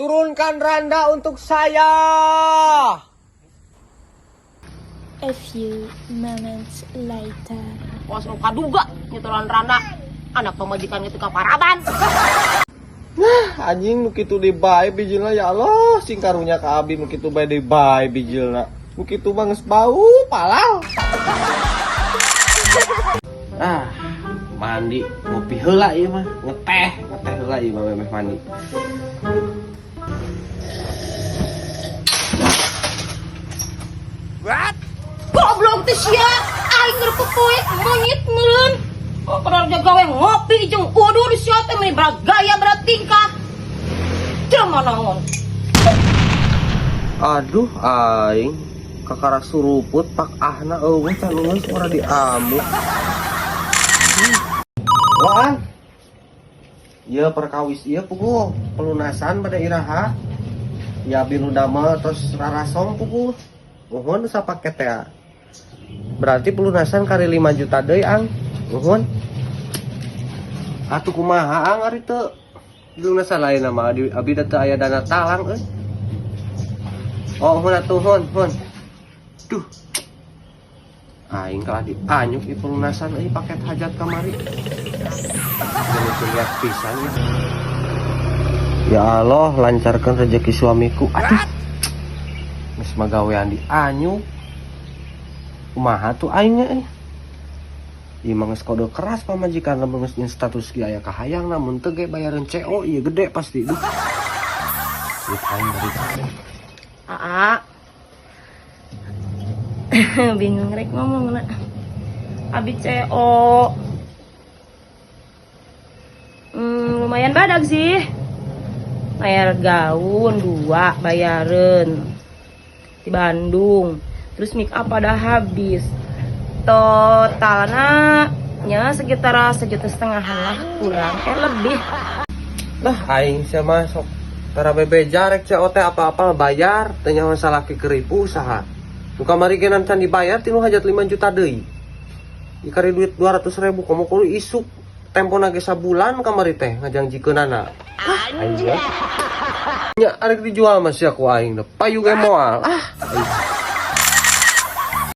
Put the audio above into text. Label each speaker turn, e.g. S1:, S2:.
S1: turunkan randa untuk saya.
S2: A few moments later.
S3: Wah, seru kaduga nyetolan randa. Anak pemajikan itu kaparaban.
S1: Nah, anjing nu kitu deui bae bijilna ya Allah, sing karunya ka abi nu kitu bae deui bae bijilna. Nu kitu mah geus bau palal. Mandi ngopi heula ieu mah, ngeteh heula ieu mah memeh mandi.
S3: What? Goblok teh sia, aing ngerpepoek monyet meureun. Oh, padahal gawe ngopi jeung udur sia teh meni bergaya bertingkah. Jelema naon?
S1: Aduh aing kakara suruput pak ahna eueuh calueus ora diamuk. Wah, iya perkawis iya pukul pelunasan pada iraha. Ya biru dama terus rarasong pukul. Nuhun sapaket ya. Berarti pelunasan kali 5 juta deui ang. Nuhun. Atuh kumaha ang ari teu? Lunasan lain nama abi da teu aya dana talang euy. Oh, hun atuh hun. Duh. Aing kalah dianyuk di pelunasan euy paket hajat kamari. Lihat pisan ya. Ya Allah, lancarkan rezeki suamiku. Aduh. Geus magawean dianyuk. Kumaha tuh aingnya euy? Ieu mah geus kode keras pamajikan lamun geus status ki aya kahayang namun teu ge bayaran CO ieu gede pasti. Duh. Duit aing dari
S2: Aa. Bingung rek ngomong na. Abi CO. Lumayan badag sih. Bayar gaun 2 bayaran di Bandung. Terus make up pada habis. Totalnya nya sekitar 1,5 juta lah kurang lebih.
S1: Lah aing sia masuk tara bebeja rek COT apa-apa bayar teu nyaho salaki keripu usaha. Nu kamari ge can dibayar tinu hajat 5 juta deui. Dikari duit 200.000 komo kudu isuk tempona ge sabulan kamari teh ngajangjikeunana. Anjir. Nya arek dijual mah sia ku aing, payu ge moal.